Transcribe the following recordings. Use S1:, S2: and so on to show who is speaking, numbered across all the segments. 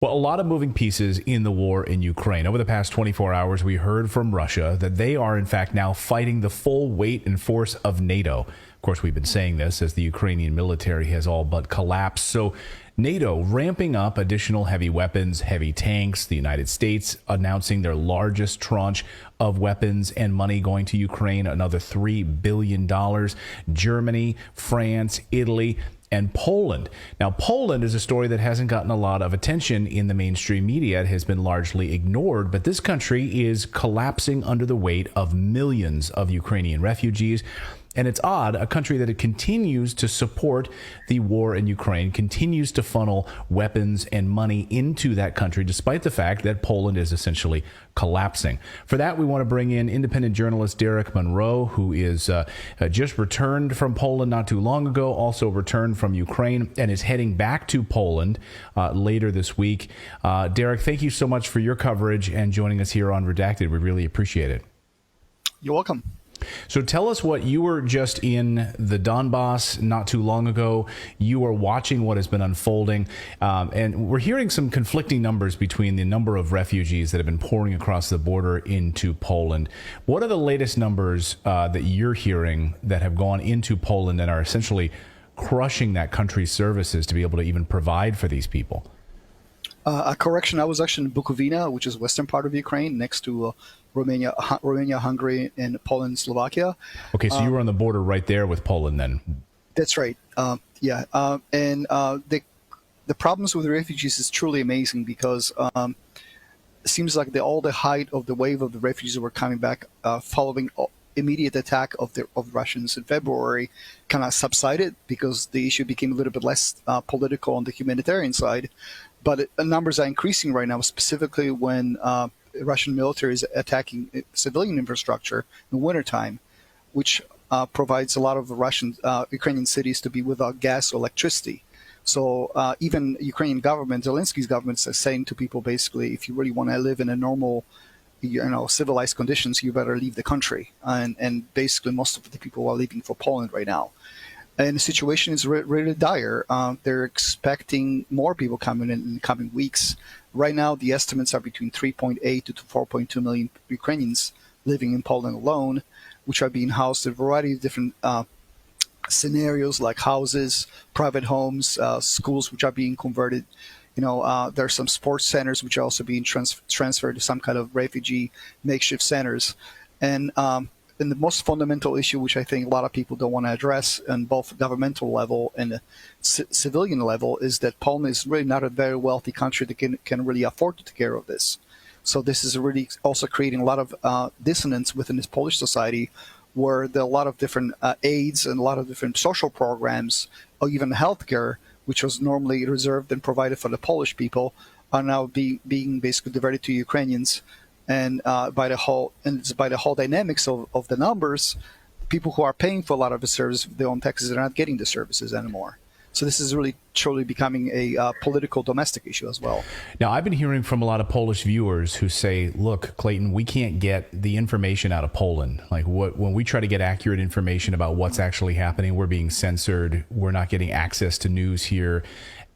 S1: Well, a lot of moving pieces in the war in Ukraine. Over the past 24 hours, we heard from Russia that they are, in fact, now fighting the full weight and force of NATO. Of course, we've been saying this as the Ukrainian military has all but collapsed. So NATO ramping up additional heavy weapons, heavy tanks, the United States announcing their largest tranche of weapons and money going to Ukraine, another $3 billion. Germany, France, Italy, and Poland. Now, Poland is a story that hasn't gotten a lot of attention in the mainstream media. It has been largely ignored, but this country is collapsing under the weight of millions of Ukrainian refugees. And it's odd, a country that it continues to support the war in Ukraine, continues to funnel weapons and money into that country, despite the fact that Poland is essentially collapsing. For that, we want to bring in independent journalist Derek Monroe, who is just returned from Poland not too long ago, also returned from Ukraine, and is heading back to Poland later this week. Derek, thank you so much for your coverage and joining us here on Redacted. We really appreciate it.
S2: You're welcome.
S1: So tell us what you were just in the Donbass not too long ago. You were watching what has been unfolding, and we're hearing some conflicting numbers between the number of refugees that have been pouring across the border into Poland. What are the latest numbers that you're hearing that have gone into Poland and are essentially crushing that country's services to be able to even provide for these people?
S2: A correction, I was actually in Bukovina, which is western part of Ukraine, next to Romania, Hungary, and Poland, Slovakia.
S1: Okay, so you were on the border right there with Poland then.
S2: That's right. And the problems with refugees is truly amazing because it seems like all the height of the wave of the refugees that were coming back following immediate attack of Russians in February kind of subsided because the issue became a little bit less political on the humanitarian side. But numbers are increasing right now, specifically when Russian military is attacking civilian infrastructure in the wintertime, which provides a lot of Ukrainian cities to be without gas or electricity. So even Ukrainian government, Zelensky's government, is saying to people basically, if you really want to live in a normal, civilized conditions, you better leave the country. And basically most of the people are leaving for Poland right now. And the situation is really dire. They're expecting more people coming in the coming weeks. Right now, the estimates are between 3.8 to 4.2 million Ukrainians living in Poland alone, which are being housed in a variety of different scenarios like houses, private homes, schools which are being converted. There are some sports centers which are also being transferred to some kind of refugee makeshift centers. And the most fundamental issue, which I think a lot of people don't want to address on both governmental level and the civilian level, is that Poland is really not a very wealthy country that can really afford to take care of this. So this is really also creating a lot of dissonance within this Polish society, where there are a lot of different aids and a lot of different social programs, or even healthcare, which was normally reserved and provided for the Polish people, are now being basically diverted to Ukrainians. And by the whole dynamics of the numbers, people who are paying for a lot of the service, their own taxes, are not getting the services anymore. So this is really truly becoming a political domestic issue as well.
S1: Now, I've been hearing from a lot of Polish viewers who say, look, Clayton, we can't get the information out of Poland. Like when we try to get accurate information about what's actually happening, we're being censored. We're not getting access to news here.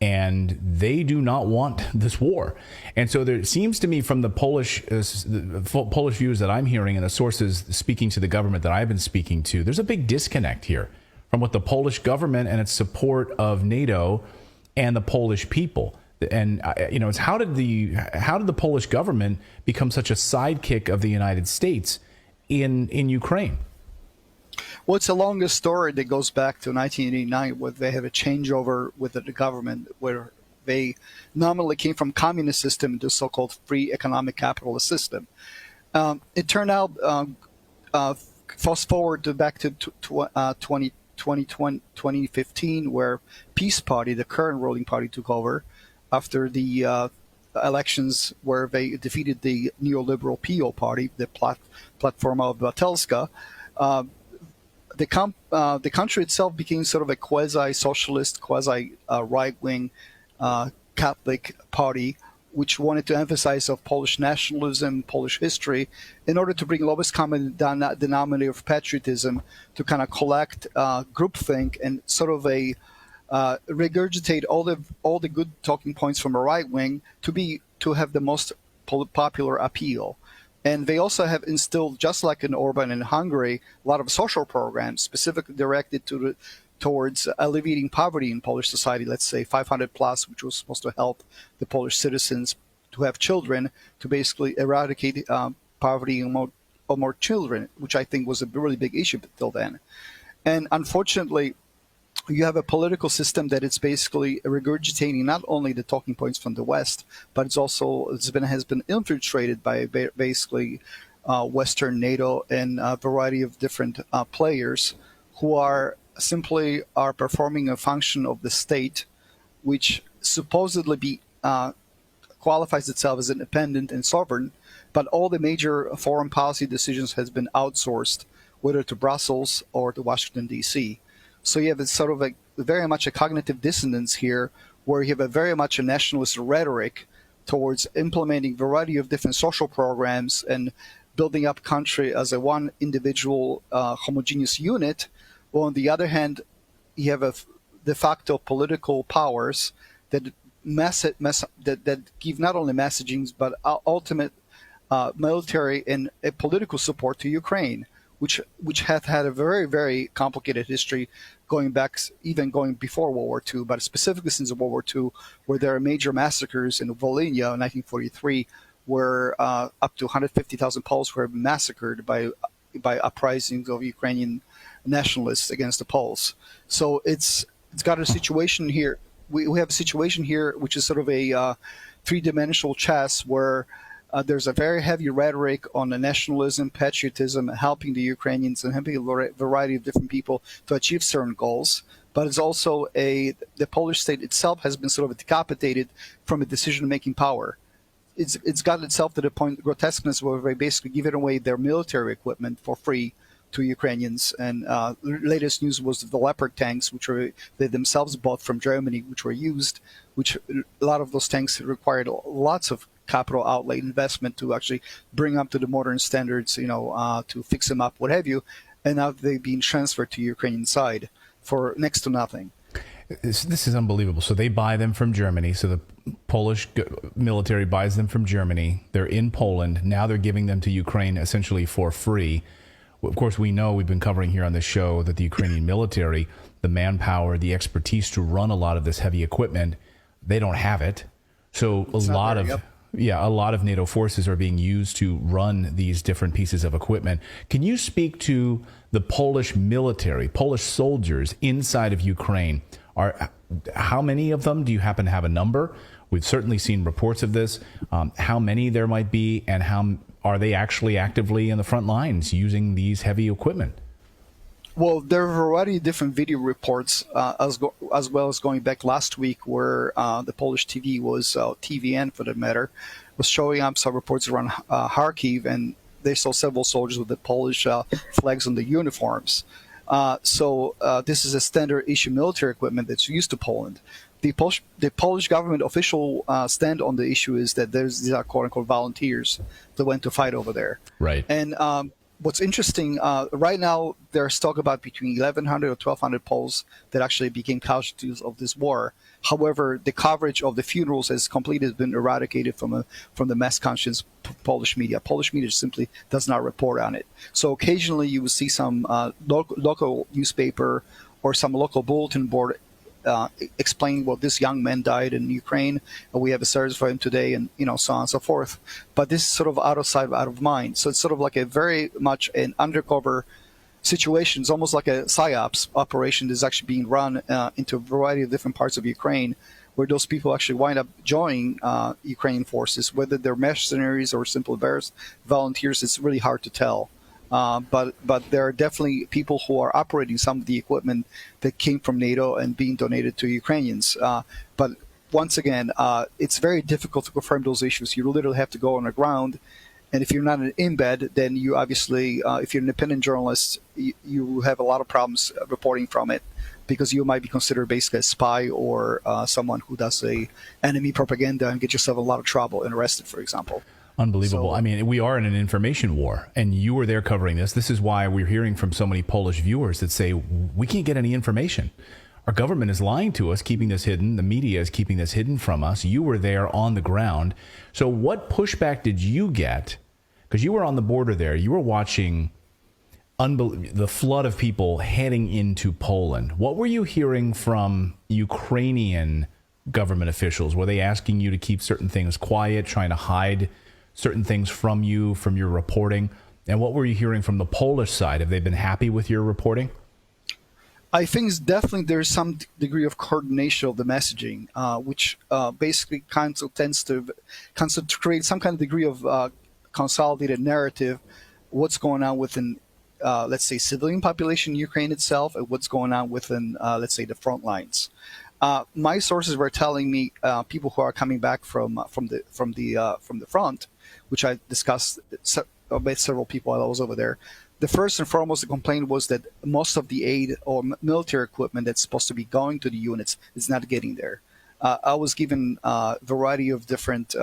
S1: And they do not want this war. And so there seems to me from the Polish views that I'm hearing and the sources speaking to the government that I've been speaking to, there's a big disconnect here from what the Polish government and its support of NATO and the Polish people. And it's how did the Polish government become such a sidekick of the United States in Ukraine?
S2: Well, it's a longer story that goes back to 1989, where they have a changeover with the government, where they nominally came from communist system to so-called free economic capitalist system. It turned out, fast forward back to 2015, where Peace Party, the current ruling party, took over after the elections where they defeated the neoliberal PO party, the platform of Telska. The country itself became sort of a quasi-socialist, quasi-right-wing Catholic party, which wanted to emphasize of Polish nationalism, Polish history, in order to bring lowest common denominator of patriotism to kind of collect groupthink and sort of a regurgitate all the good talking points from a right wing to have the most popular appeal. And they also have instilled, just like in Orban in Hungary, a lot of social programs specifically directed towards alleviating poverty in Polish society. Let's say 500 plus, which was supposed to help the Polish citizens to have children, to basically eradicate poverty among more children, which I think was a really big issue till then. And unfortunately, you have a political system that it's basically regurgitating not only the talking points from the West, but has been infiltrated by basically Western NATO and a variety of different players who are performing a function of the state, which supposedly qualifies itself as independent and sovereign, but all the major foreign policy decisions has been outsourced, whether to Brussels or to Washington, D.C. So you have very much a cognitive dissonance here, where you have very much a nationalist rhetoric towards implementing a variety of different social programs and building up country as a one individual homogeneous unit. Well, on the other hand, you have a de facto political powers that that give not only messagings but ultimate military and political support to Ukraine, which have had a very, very complicated history going before World War II, but specifically since World War II, where there are major massacres in Volhynia in 1943, where up to 150,000 Poles were massacred by uprisings of Ukrainian nationalists against the Poles. So it's got a situation here. We have a situation here which is sort of a three-dimensional chess where there's a very heavy rhetoric on the nationalism, patriotism, helping the Ukrainians and helping a variety of different people to achieve certain goals. But it's also the Polish state itself has been sort of decapitated from a decision-making power. It's gotten itself to the point of grotesqueness where they basically give away their military equipment for free to Ukrainians. And the latest news was the Leopard tanks, which they themselves bought from Germany, which were used, which a lot of those tanks required lots of capital outlay investment to actually bring up to the modern standards, to fix them up, what have you. And now they've been transferred to Ukrainian side for next to nothing.
S1: This is unbelievable. So they buy them from Germany. So the Polish military buys them from Germany. They're in Poland. Now they're giving them to Ukraine essentially for free. Of course, we know, we've been covering here on this show, that the Ukrainian military, the manpower, the expertise to run a lot of this heavy equipment, they don't have it. So a lot of NATO forces are being used to run these different pieces of equipment. Can you speak to the Polish military, Polish soldiers inside of Ukraine? How many of them? Do you happen to have a number? We've certainly seen reports of this. How many there might be, and how are they actually actively in the front lines using these heavy equipment?
S2: Well, there are a variety of different video reports, as well as going back last week, where the Polish TV TVN for that matter, was showing up some reports around Kharkiv, and they saw several soldiers with the Polish flags on the uniforms. So this is a standard issue military equipment that's used to Poland. The Polish government official stand on the issue is that these are quote unquote volunteers that went to fight over there.
S1: Right.
S2: And what's interesting, right now there's talk about between 1,100 or 1,200 Poles that actually became casualties of this war. However, the coverage of the funerals has completely been eradicated from the mass conscious Polish media. Polish media simply does not report on it. So occasionally you will see some local newspaper or some local bulletin board explaining, well, this young man died in Ukraine, and we have a service for him today, and so on and so forth. But this is sort of out of sight, out of mind. So it's sort of like a very much an undercover situation. It's almost like a psyops operation that's actually being run into a variety of different parts of Ukraine, where those people actually wind up joining Ukrainian forces, whether they're mercenaries or simple volunteers. It's really hard to tell. But there are definitely people who are operating some of the equipment that came from NATO and being donated to Ukrainians. But once again, it's very difficult to confirm those issues. You literally have to go on the ground. And if you're not in bed, then you obviously, if you're an independent journalist, you have a lot of problems reporting from it, because you might be considered basically a spy or someone who does enemy propaganda and get yourself in a lot of trouble and arrested, for example.
S1: Unbelievable. I mean, we are in an information war, and you were there covering this. This is why we're hearing from so many Polish viewers that say, we can't get any information. our government is lying to us, keeping this hidden. The media is keeping this hidden from us. You were there on the ground. So what pushback did you get? Because you were on the border there. You were watching the flood of people heading into Poland. What were you hearing from Ukrainian government officials? Were they asking you to keep certain things quiet, trying to hide certain things from you, from your reporting? And what were you hearing from the Polish side? Have they been happy with your reporting?
S2: I think definitely there's some degree of coordination of the messaging, which basically kind of tends to create some kind of degree of consolidated narrative, what's going on within, let's say, civilian population in Ukraine itself, and what's going on within, let's say, the front lines. My sources were telling me people who are coming back from the front, which I discussed with several people while I was over there. The first and foremost the complaint was that most of the aid or military equipment that's supposed to be going to the units is not getting there. I was given a variety of different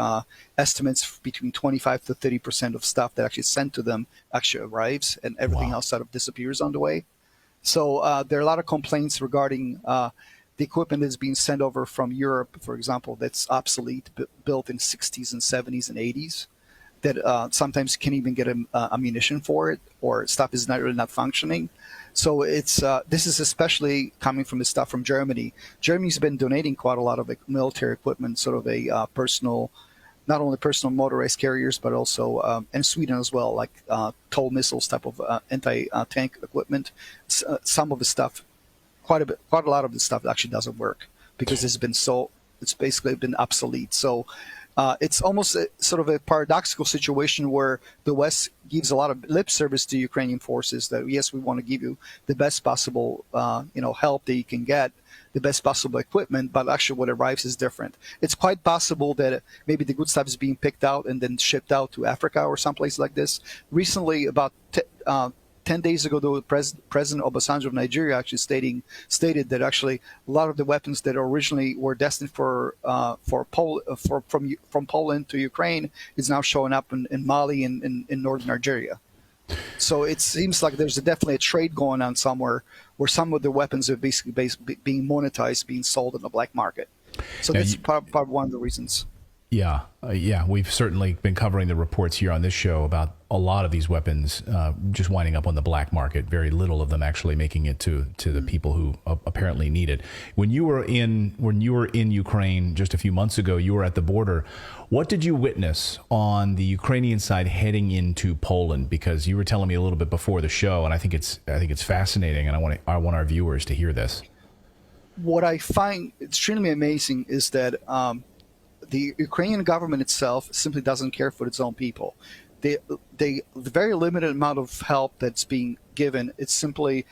S2: estimates between 25 to 30% of stuff that actually sent to them actually arrives, and everything else sort of disappears on the way. So there are a lot of complaints regarding the equipment that's being sent over from Europe, for example, that's obsolete, built in 60s and 70s and 80s. That sometimes can't even get ammunition for it, or stuff is not really not functioning. So it's this is especially coming from the stuff from Germany. Germany's been donating quite a lot of military equipment, sort of a personal, not only personal motorized carriers, but also and Sweden as well, like TOW missiles type of anti-tank equipment. Some of the stuff, quite a lot of the stuff actually doesn't work because it's basically been obsolete. So. It's almost sort of a paradoxical situation where the West gives a lot of lip service to Ukrainian forces that, yes, we want to give you the best possible, help that you can get, the best possible equipment, but actually what arrives is different. It's quite possible that maybe the good stuff is being picked out and then shipped out to Africa or someplace like this. Recently, about 10 days ago, the President Obasanjo of Nigeria actually stated that actually a lot of the weapons that originally were destined from Poland to Ukraine is now showing up in Mali and in northern Nigeria. So it seems like there's definitely a trade going on somewhere where some of the weapons are basically being monetized, being sold in the black market. So that's part one of the reasons.
S1: Yeah. We've certainly been covering the reports here on this show about a lot of these weapons just winding up on the black market. Very little of them actually making it to the people who apparently need it. When you were in Ukraine just a few months ago, you were at the border. What did you witness on the Ukrainian side heading into Poland? Because you were telling me a little bit before the show, and I think it's fascinating, and I want our viewers to hear this. What
S2: I find extremely amazing is that. The Ukrainian government itself simply doesn't care for its own people. The very limited amount of help that's being given, it's simply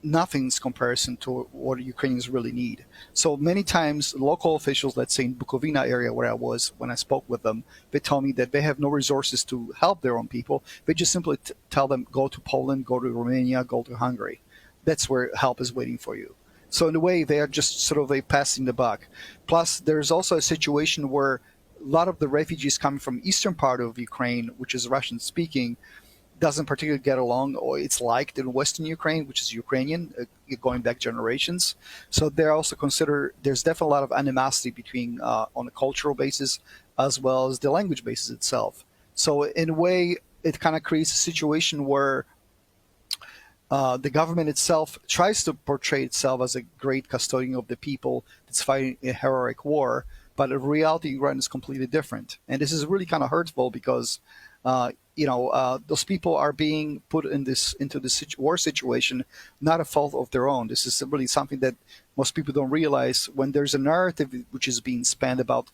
S2: nothing's comparison to what Ukrainians really need. So many times local officials, let's say in Bukovina area where I was when I spoke with them, they told me that they have no resources to help their own people. They just simply tell them, go to Poland, go to Romania, go to Hungary. That's where help is waiting for you. So in a way, they are just sort of passing the buck. Plus, there's also a situation where a lot of the refugees coming from eastern part of Ukraine, which is Russian-speaking, doesn't particularly get along, or it's liked in western Ukraine, which is Ukrainian, going back generations. So they're also there's definitely a lot of animosity between on a cultural basis as well as the language basis itself. So in a way, it kind of creates a situation where the government itself tries to portray itself as a great custodian of the people that's fighting a heroic war, but the reality in Ukraine is completely different. And this is really kind of hurtful because, those people are being put into this war situation, not a fault of their own. This is really something that most people don't realize. When there's a narrative which is being spanned about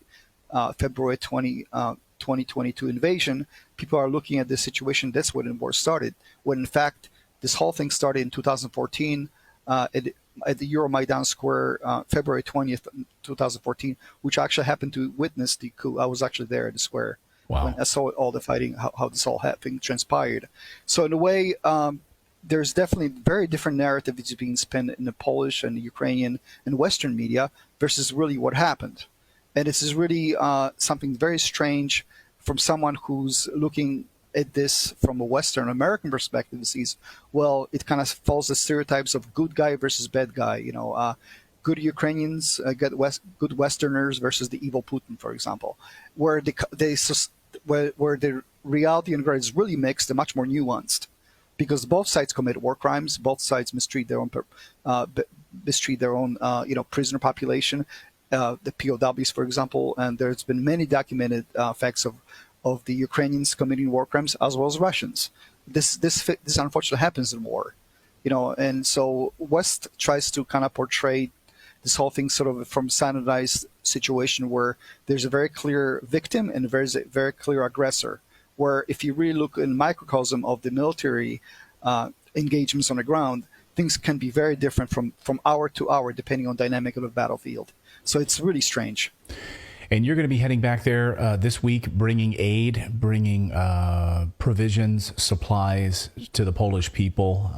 S2: February 2022 invasion, people are looking at this situation. That's when the war started, when in fact, this whole thing started in 2014 at the Euromaidan Square, February 20th, 2014, which I actually happened to witness the coup. I was actually there at the square when I saw all the fighting, how this whole thing transpired. So in a way, there's definitely very different narrative that's being spent in the Polish and the Ukrainian and Western media versus really what happened. And this is really something very strange from someone who's looking at this from a Western American perspective, it sees, well, it kind of follows the stereotypes of good guy versus bad guy. Good Ukrainians, good Westerners versus the evil Putin, for example, where where the reality and is really mixed and much more nuanced, because both sides commit war crimes, both sides mistreat their own prisoner population, the POWs, for example, and there's been many documented facts of the Ukrainians committing war crimes as well as Russians. This unfortunately happens in war, and so West tries to kind of portray this whole thing sort of from sanitized situation where there's a very clear victim and there's a very clear aggressor. Where if you really look in microcosm of the military engagements on the ground, things can be very different from hour to hour depending on dynamic of the battlefield. So it's really strange.
S1: And you're going to be heading back there this week, bringing aid, bringing provisions, supplies to the Polish people.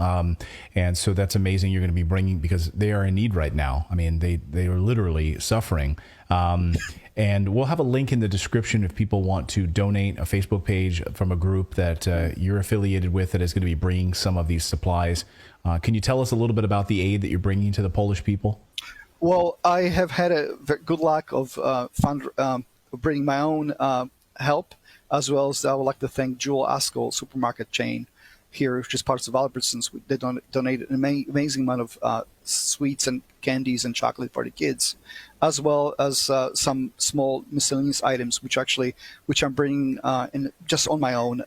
S1: And so that's amazing. You're going to be bringing, because they are in need right now. I mean, they are literally suffering. And we'll have a link in the description if people want to donate, a Facebook page from a group that you're affiliated with that is going to be bringing some of these supplies. Can you tell us a little bit about the aid that you're bringing to the Polish people?
S2: Well, I have had a very good luck of bringing my own help, as well as I would like to thank Jewel Askell supermarket chain here, which is part of Albertsons. They donated an amazing amount of sweets and candies and chocolate for the kids, as well as some small miscellaneous items, which I'm bringing just on my own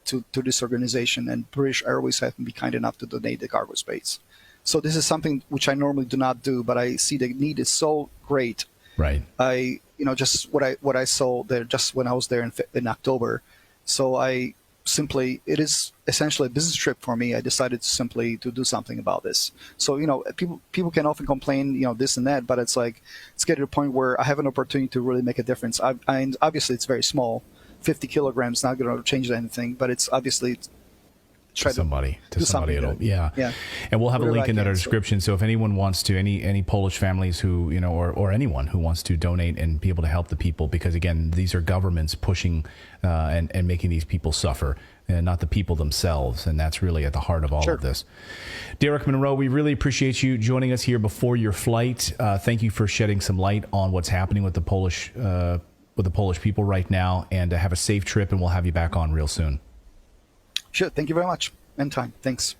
S2: to this organization. And British Airways have been kind enough to donate the cargo space. So this is something which I normally do not do, but I see the need is so great.
S1: Right.
S2: Just what I saw there just when I was there in October. So it is essentially a business trip for me. I decided to do something about this. So, people can often complain, this and that, but it's like, it's getting to a point where I have an opportunity to really make a difference. And obviously it's very small, 50 kilograms, not going to change anything, but it's obviously
S1: to somebody it'll,
S2: yeah.
S1: And we'll have a link in our description. So if anyone wants to, any Polish families who, or anyone who wants to donate and be able to help the people, because again, these are governments pushing and making these people suffer, and not the people themselves. And that's really at the heart of all of this. Derek Monroe, we really appreciate you joining us here before your flight. Thank you for shedding some light on what's happening with the Polish people right now, and have a safe trip, and we'll have you back on real soon.
S2: Sure. Thank you very much. Anytime. Thanks.